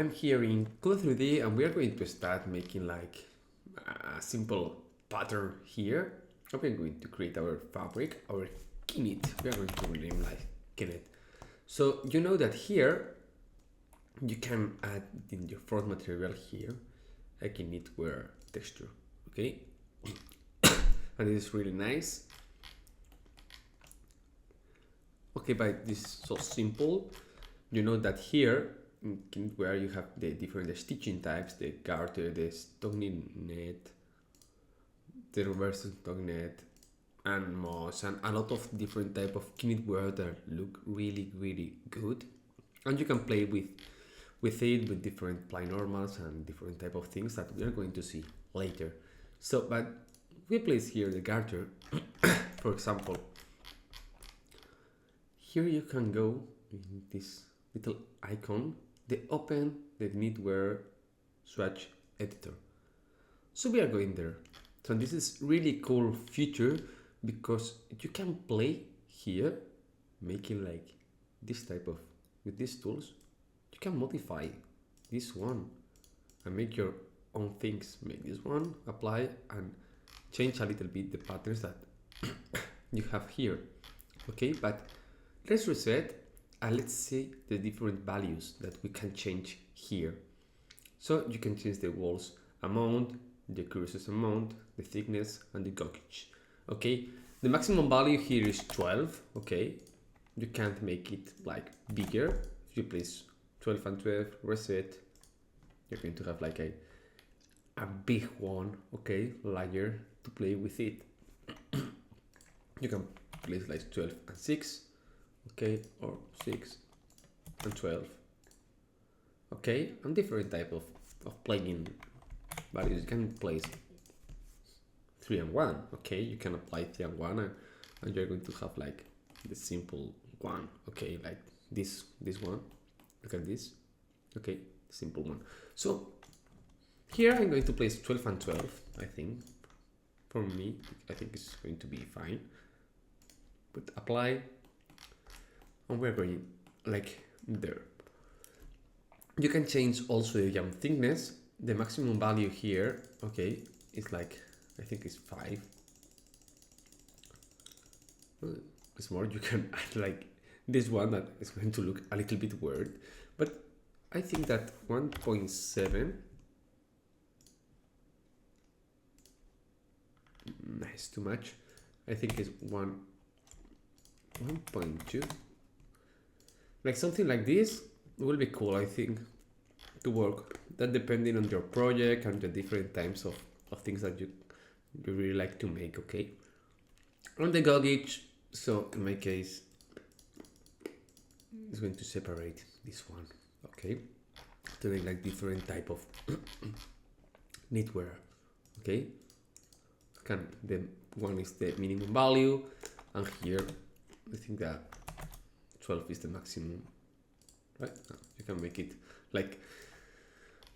I'm here in CLO 3D and we are going to start making like a simple pattern here. We're going to create our fabric, our knit. We are going to rename like knit. So you know that here you can add in your fourth material here like a knitwear texture, okay? And it is really nice. Okay, but this is so simple. You know that here in knitwear you have the different stitching types, the garter, the stockinette, the reverse stockinette, and moss, and a lot of different type of knitwear that look really good. And you can play with it with different ply normals and different type of things that we are going to see later. So, but we place here the garter, for example. Here you can go in this little icon, the open the knitwear swatch editor. So we are going there. So this is really cool feature because you can play here, making like this type of, with these tools, you can modify this one and make your own things. Make this one, apply and change a little bit the patterns that you have here. Okay, but let's reset and let's see the different values that we can change here. So you can change the walls amount, the creases amount, the thickness and the gauge. Okay, the maximum value here is 12. Okay, you can't make it like bigger. If you place 12 and 12, reset, you're going to have like a big one, okay, layer to play with it. You can place like 12 and 6, okay, or 6 and 12, okay, and different type of playing values. You can place 3 and 1, okay, you can apply 3 and 1 and you're going to have like the simple one, okay, like this one. Look at this, okay, simple one. So here I'm going to place 12 and 12, I think. For me, I think it's going to be fine. But apply, and we're going like there. You can change also the yarn thickness. The maximum value here, okay, is like, I think it's 5. It's more, you can add like this one that is going to look a little bit weird, but I think that 1.7, nice, too much. I think it's 1.2, like something like this will be cool, I think, to work. That depending on your project and the different types of things that you really like to make, okay? On the gauge, so in my case, it's going to separate this one, okay? Doing like different type of knitwear, okay? The one is the minimum value, and here I think that 12 is the maximum, right? You can make it like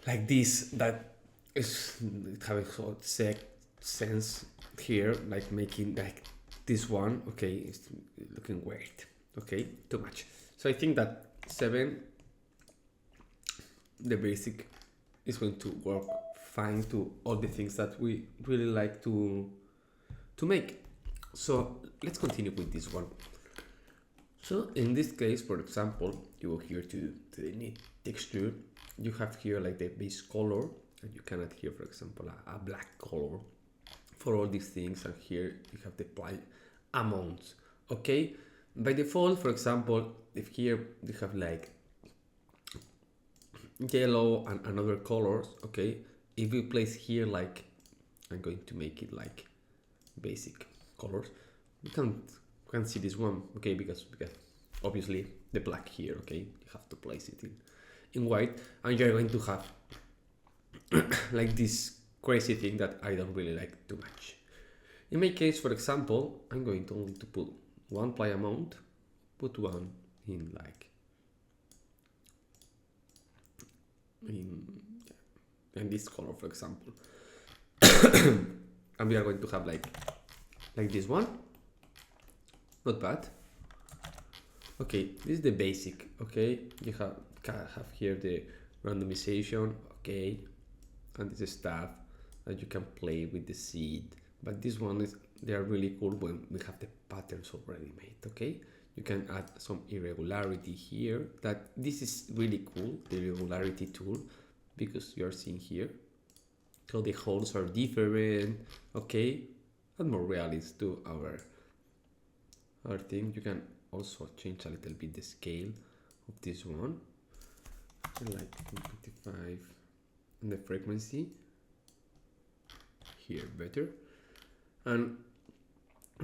this, that is, it has a sense here, like making like this one, okay, it's looking weird, okay, too much. So I think that 7, the basic, is going to work fine to all the things that we really like to make. So let's continue with this one. So in this case, for example, you go here to the knit texture. You have here like the base color, and you can add here, for example, a black color for all these things. And here you have the ply amounts, okay? By default, for example, if here you have like yellow and other colors, okay, if we place here like, I'm going to make it like basic colors, you can see this one, okay, because obviously the black here, okay, you have to place it in white, and you're going to have like this crazy thing that I don't really like too much. In my case, for example, I'm going to only to put one ply amount, put one in like in this color, for example. And we are going to have like this one, not bad. Okay, this is the basic, okay, you have here the randomization, okay, and this stuff that you can play with the seed. But this one is, they are really cool when we have the patterns already made, okay? You can add some irregularity here. That this is really cool, the irregularity tool, because you are seeing here, so the holes are different, okay, and more realist to our thing. You can also change a little bit the scale of this one, like 25, and the frequency here better, and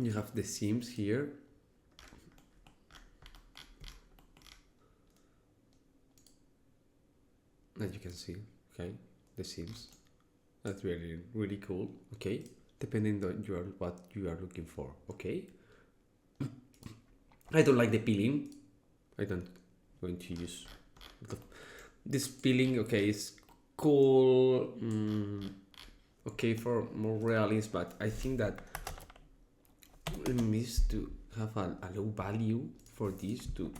you have the seams here. That you can see, okay, the seams. That's really cool, okay, depending on what you are looking for, okay. I don't like the peeling. I don't going to use this peeling, okay, is cool, okay, for more realist, but I think that it needs to have a low value for this to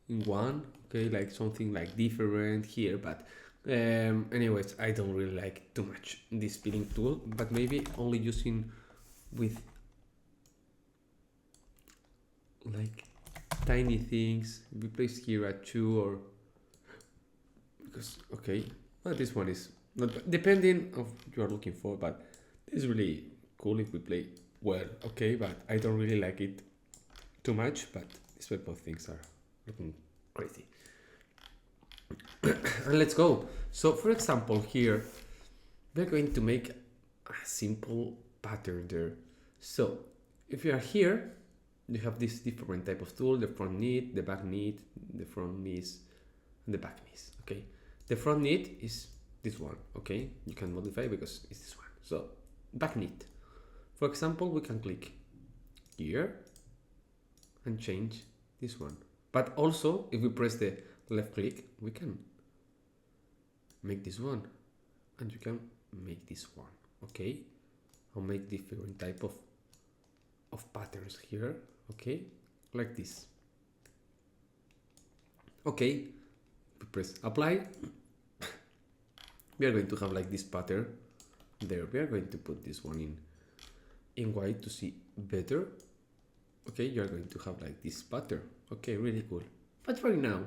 in one, okay, like something like different here. But anyways, I don't really like too much this peeling tool, but maybe only using with like tiny things. We place here at 2, or because okay, well, this one is not depending of what you are looking for, but it's really cool if we play well, okay, but I don't really like it too much. But these type of things are looking crazy. And let's go. So for example, here we're going to make a simple pattern there. So if you are here, you have this different type of tool: the front knit, the back knit, the front knees, and the back knees, okay. The front knit is this one, okay, you can modify because it's this one. So back knit, for example, we can click here and change this one. But also if we press the left click, we can make this one, and you can make this one, okay. I'll make different type of patterns here, okay, like this, okay. We press apply. We are going to have like this pattern there. We are going to put this one in white to see better, okay. You are going to have like this pattern, okay, really cool. But right now,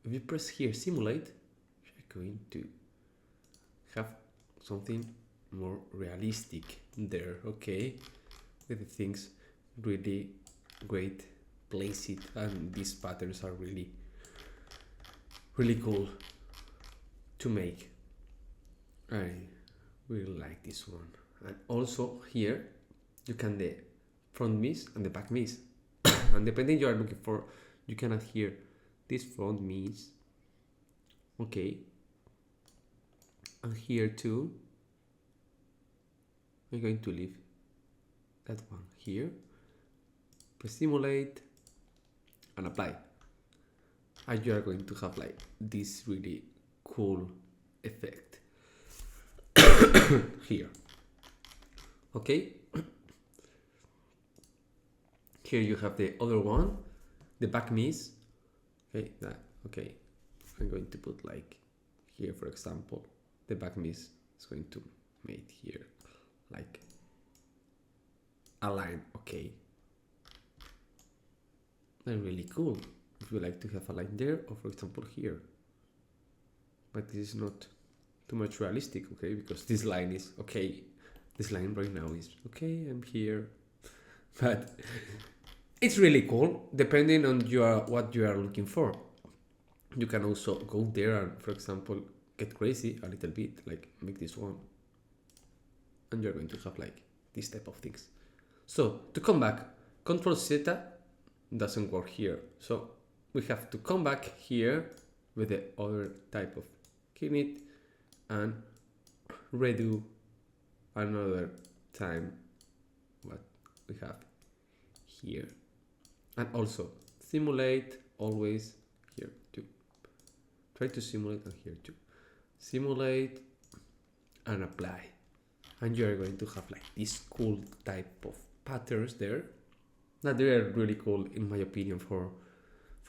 if you press here simulate, you're going to have something more realistic there, okay, with the things really great, place it, and these patterns are really cool to make. I really like this one. And also here you can the front miss and the back miss and depending you are looking for, you can add here this front miss, okay, and here too I'm going to leave that one here, press simulate and apply, and you are going to have like this really cool effect here, okay. Here you have the other one, the back miss, okay, that, okay, I'm going to put like here, for example, the back miss is going to make here like a line, okay. And really cool if you like to have a line there, or for example here, but this is not too much realistic, okay, because this line is okay, this line right now is okay, I'm here, but it's really cool depending on what you are looking for. You can also go there and, for example, get crazy a little bit, like make this one, and you're going to have like this type of things. So to come back, Control Z doesn't work here, so we have to come back here with the other type of knit and redo another time what we have here, and also simulate always here too. Try to simulate and here too. Simulate and apply, and you are going to have like this cool type of patterns there that they are really cool in my opinion for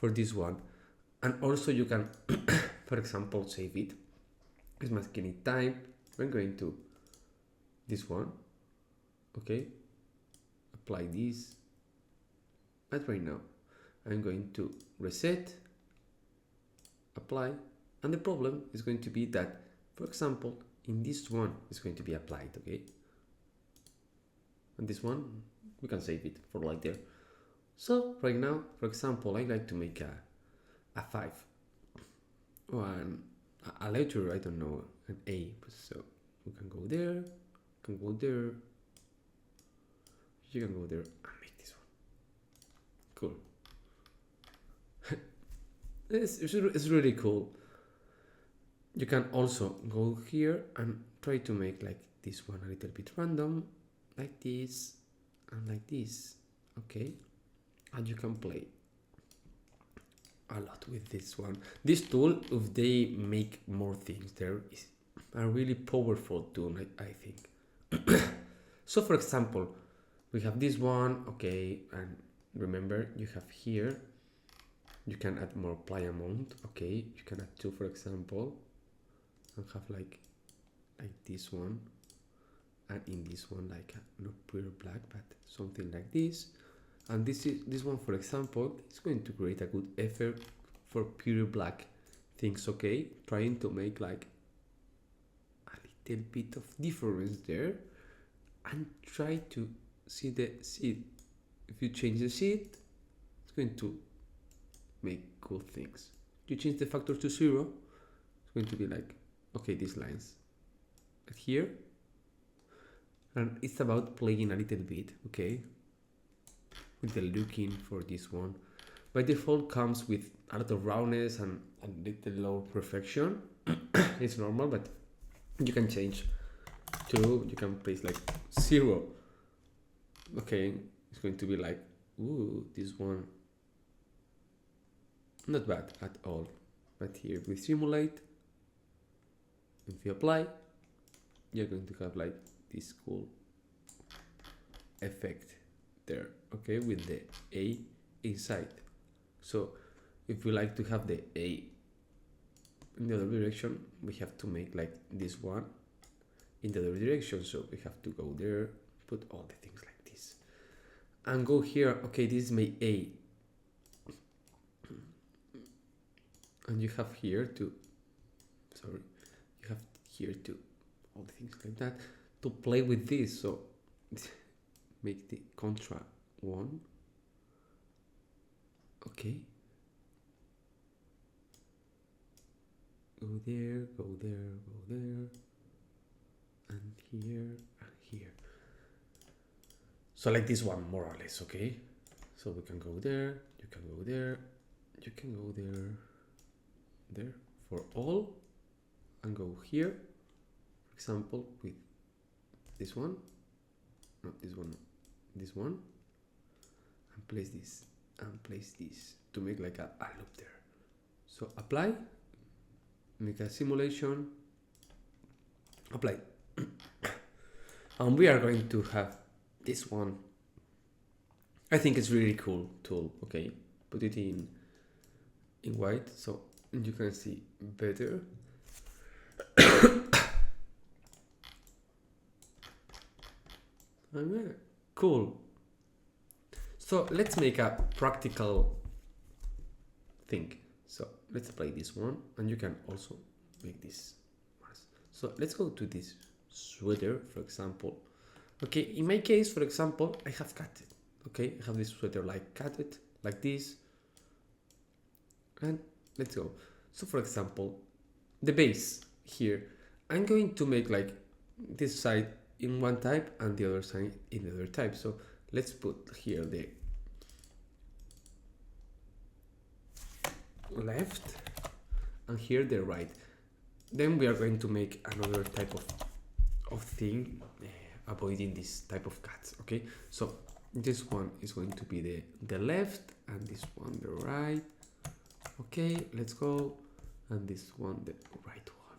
this one. And also you can for example, save it. It's masking it time. I'm going to this one, okay, apply this, but right now I'm going to reset, apply, and the problem is going to be that, for example, in this one is going to be applied, okay, and this one we can save it for like there. So right now, for example, I like to make a 5 or a letter, I don't know, an A, so we can go there, can go there, you can go there and make this one. Cool. It's really cool. You can also go here and try to make like this one a little bit random, like this and like this, okay, and you can play a lot with this one. This tool, if they make more things, there is a really powerful tool, I think. So for example, we have this one, okay, and remember you have here, you can add more ply amount, okay, you can add 2 for example, and have like this one, and in this one like not pure black but something like this, and this one for example is going to create a good effect for pure black things, okay, trying to make like a little bit of difference there, and try to see the seed. If you change the seed, it's going to make cool things. You change the factor to 0, it's going to be like, okay, these lines here, and it's about playing a little bit, okay, with the looking for this one. By default comes with a lot of roundness and a little low perfection. It's normal, but you can change to, you can place like 0, okay, it's going to be like, ooh, this one not bad at all. But here we simulate, if you apply, you're going to have like this cool effect there, okay, with the A inside. So if we like to have the A in the other direction, we have to make like this one in the other direction, so we have to go there, put all the things like this, and go here, okay, this is my A, and you have here to, sorry, you have here to all the things like that to play with this. So make the contra 1, okay, go there, go there, go there, and here and here. So like this one more or less, okay, so we can go there, you can go there, you can go there, there for all, and go here, for example, with this one, not this one, this one, and place this and place this to make like a loop there. So apply, make a simulation, apply, and we are going to have this one. I think it's really cool tool, okay, put it in white so you can see better. And yeah, cool. So let's make a practical thing. So let's apply this one, and you can also make this. So let's go to this sweater, for example. Okay, in my case, for example, I have cut it. Okay, I have this sweater like cut it like this, and let's go. So for example, the base here, I'm going to make like this side in one type and the other side in the other type. So let's put here the left and here the right. Then we are going to make another type of thing, avoiding this type of cuts. Okay, so this one is going to be the left and this one the right. Okay, let's go, and this one the right one.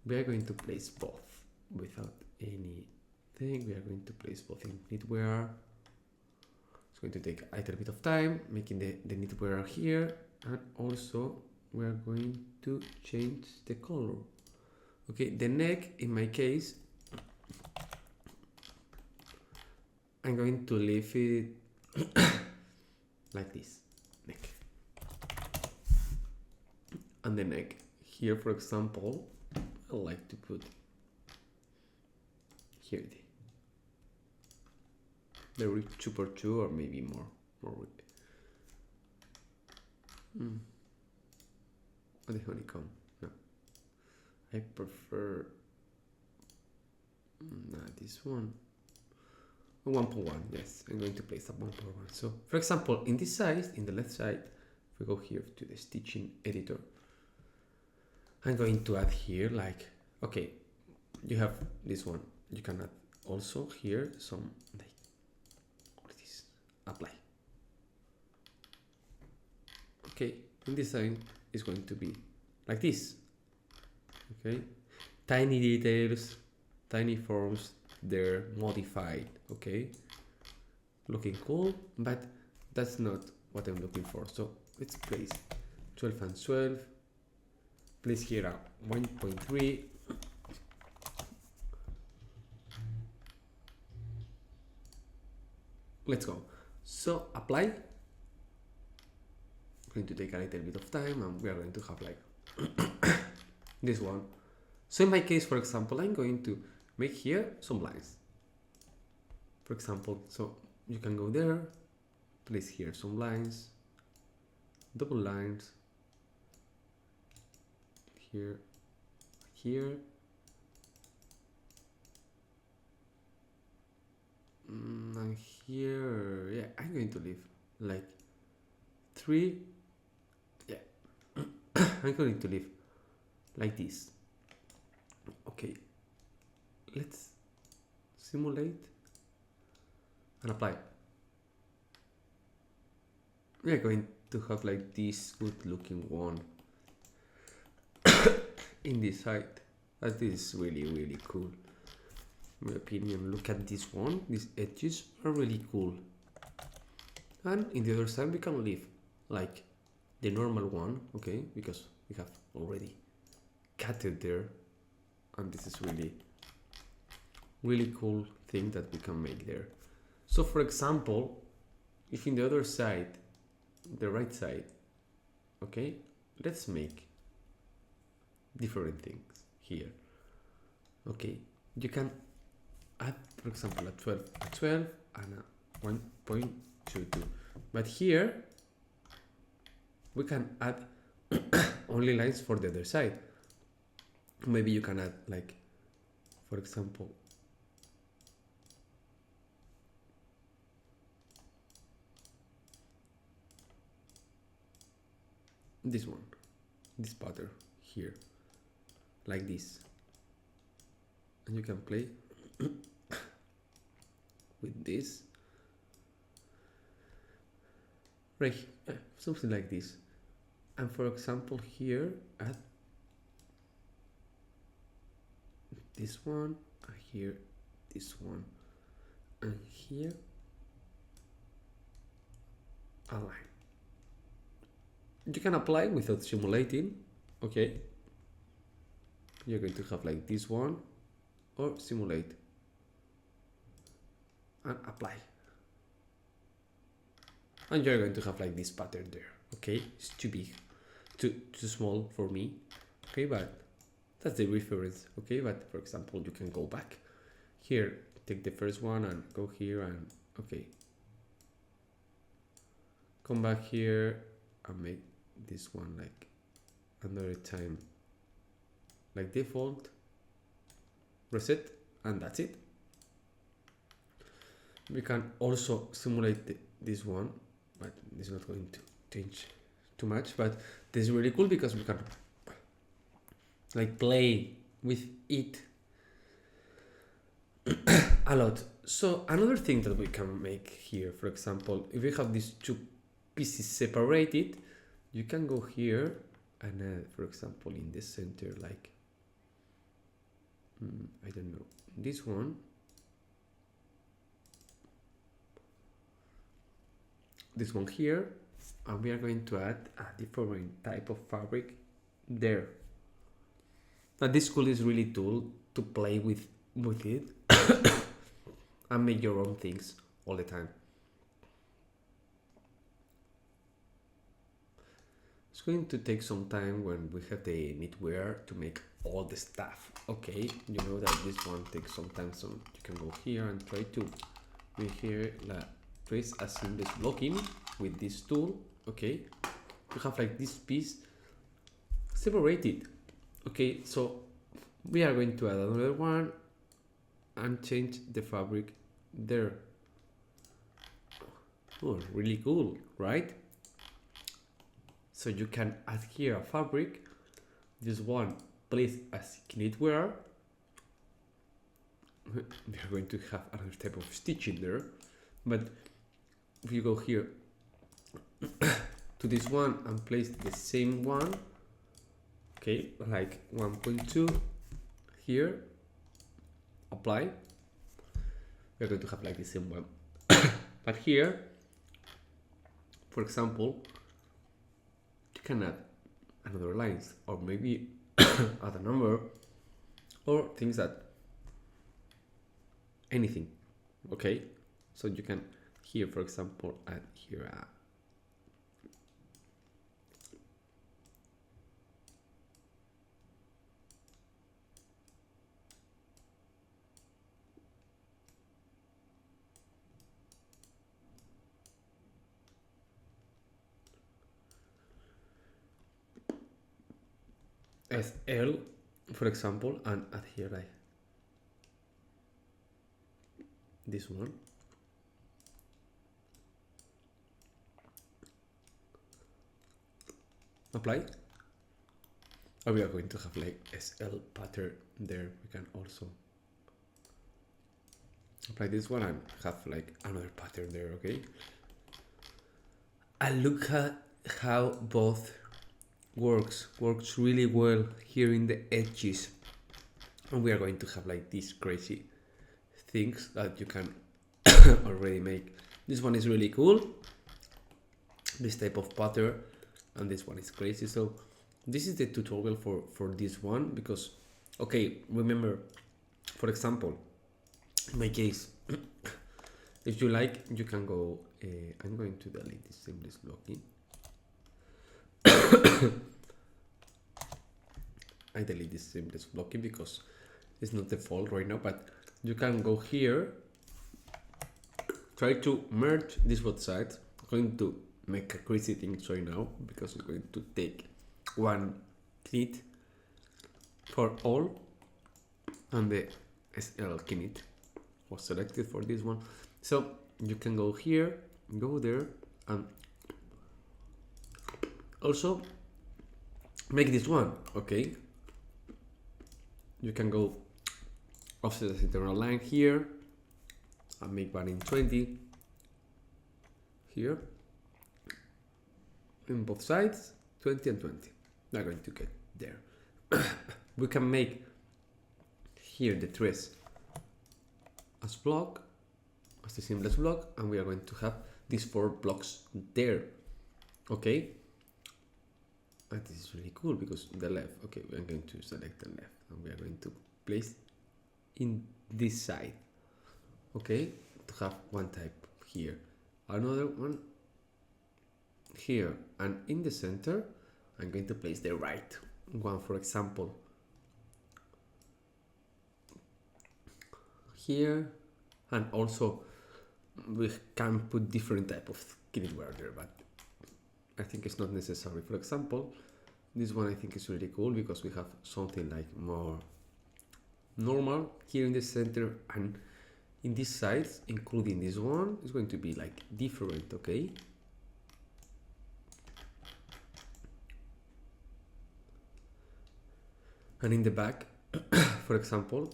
We are going to place both without anything. We are going to place both in knitwear. It's going to take a little bit of time making the knitwear here, and also we are going to change the color. Okay, the neck, in my case, I'm going to leave it like this, neck. And the neck here, for example, I like to put here the rib 2x2 or maybe more rib. Or the honeycomb. No, I prefer this one. 1.1, yes, I'm going to place a 1.1. So, for example, in this side, in the left side, if we go here to the stitching editor, I'm going to add here, like, okay, you have this one. You can add also here some, like, what is this? Apply. Okay, and this side is going to be like this. Okay, tiny details, tiny forms, they're modified. Okay, looking cool, but that's not what I'm looking for. So let's place 12 and 12, place here a 1.3, let's go. So apply, going to take a little bit of time, and we are going to have like this one. So in my case, for example, I'm going to make here some lines, for example. So you can go there, place here some lines, double lines, here, here, and here. Yeah, I'm going to leave like 3. Yeah, I'm going to leave like this. Okay, let's simulate and apply. We are going to have like this good looking one in this side. That is really cool. In my opinion, look at this one. These edges are really cool. And in the other side we can leave like the normal one, okay, because we have already cut it there. And this is really cool thing that we can make there. So for example, if in the other side, the right side, okay, let's make different things here. Okay, you can add, for example, a 12 and a 1.22, but here we can add only lines for the other side. Maybe you can add, like, for example, this one, this pattern here, like this, and you can play with this, right, something like this. And for example, here add this one, and here this one, and here a line. You can apply without simulating, okay? You're going to have like this one, or simulate and apply, and you're going to have like this pattern there. Okay, it's too big, too small for me, okay, but that's the reference. Okay, but for example, you can go back here, take the first one and go here, and okay, come back here and make this one like another time like default, reset, and that's it. We can also simulate this one, but it's not going to change too much, but this is really cool because we can like play with it a lot. So another thing that we can make here, for example, if we have these two pieces separated, you can go here and for example, in the center, like I don't know, this one, here, and we are going to add a different type of fabric there. Now this tool is really tool to play with it and make your own things all the time. It's going to take some time when we have the knitwear to make all the stuff. Okay, you know that this one takes some time, so you can go here and try to make here trace a seamless blocking with this tool. Okay, you have like this piece separated. Okay, so we are going to add another one and change the fabric there. Oh, really cool, right? So you can add here a fabric, this one placed as knitwear. We are going to have another type of stitching there, but if you go here to this one and place the same one, okay, like 1.2 here, apply, we're going to have like the same one. But here, for example, you can add another lines, or maybe add a number, or things that anything. Okay, so you can here, for example, add here a SL, for example, and add here like this one. Apply. And we are going to have like SL pattern there. We can also apply this one and have like another pattern there. Okay, and look at how both works really well here in the edges, and we are going to have like these crazy things that you can already make. This one is really cool, this type of pattern, and this one is crazy. So this is the tutorial for this one, because okay, remember, for example, in my case, if you like, you can go I'm going to delete this seamless blocking. I delete this seamless blocking because it's not the fault right now, but you can go here, try to merge these both sides. I'm going to make a crazy thing right now because I'm going to take one knit for all, and the SL knit was selected for this one. So you can go here, go there, and also make this one. Okay, you can go offset the center line here and make one in 20 here in both sides, 20 and 20. We're going to get there. We can make here the trace as block, as the seamless block, and we are going to have these 4 blocks there. Okay, and this is really cool because the left, okay, we are going to select the left and we are going to place in this side, okay, to have one type here, another one here, and in the center I'm going to place the right one, for example here, and also we can put different type of knitwear there, but I think it's not necessary. For example, this one I think is really cool because we have something like more normal here in the center, and in these sides, including this one, is going to be like different. Okay, and in the back, for example,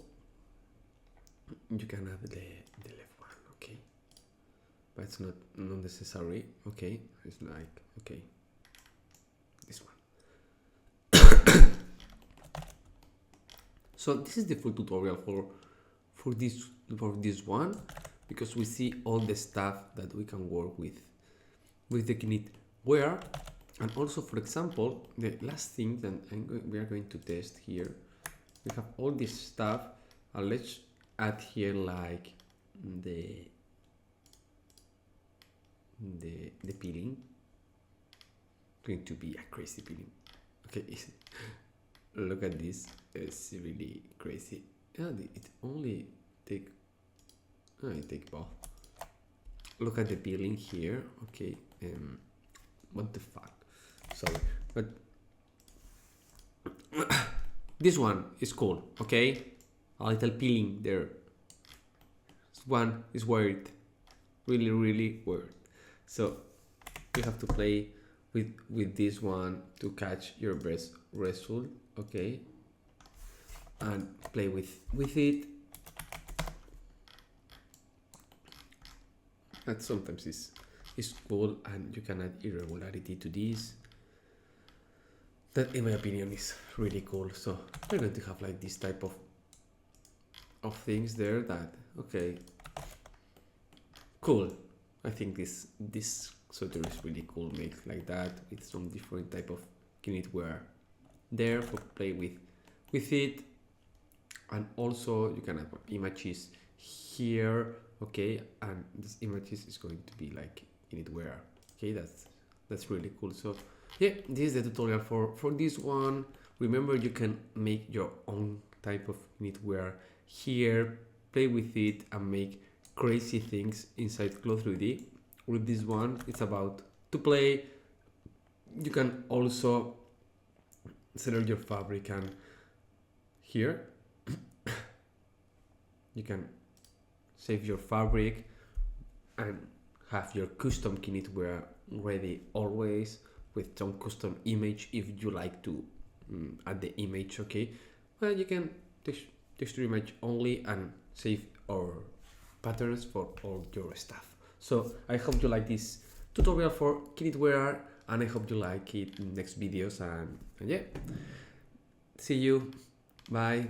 you can have the left one. Okay, but it's not necessary. Okay, it's like, okay, this one. So this is the full tutorial for this one, because we see all the stuff that we can work with the knit wear. And also, for example, the last thing that we are going to test here, we have all this stuff, and let's add here like the peeling. Going to be a crazy peeling. Okay, look at this. It's really crazy. Yeah, it only take. I take both. Look at the peeling here. Okay. What the fuck? Sorry, but this one is cool. Okay, a little peeling there. This one is weird, really weird. So you have to play with this one to catch your best result. Okay, and play with it. That sometimes is cool, and you can add irregularity to this. That, in my opinion, is really cool. So we're going to have like this type of things there. That, okay, cool. I think this sweater is really cool, made like that with some different type of knitwear there for play with it. And also you can have images here. Okay, and this images is going to be like knitwear. Okay, that's really cool. So yeah, this is the tutorial for this one. Remember, you can make your own type of knitwear here, play with it, and make crazy things inside CLO 3D. With this one, it's about to play. You can also select your fabric, and here you can save your fabric and have your custom knitwear ready always, with some custom image if you like to add the image. Okay, well, you can text your image only and save our patterns for all your stuff. So I hope you like this tutorial for knitwear, and I hope you like it in next videos, and yeah, see you, bye.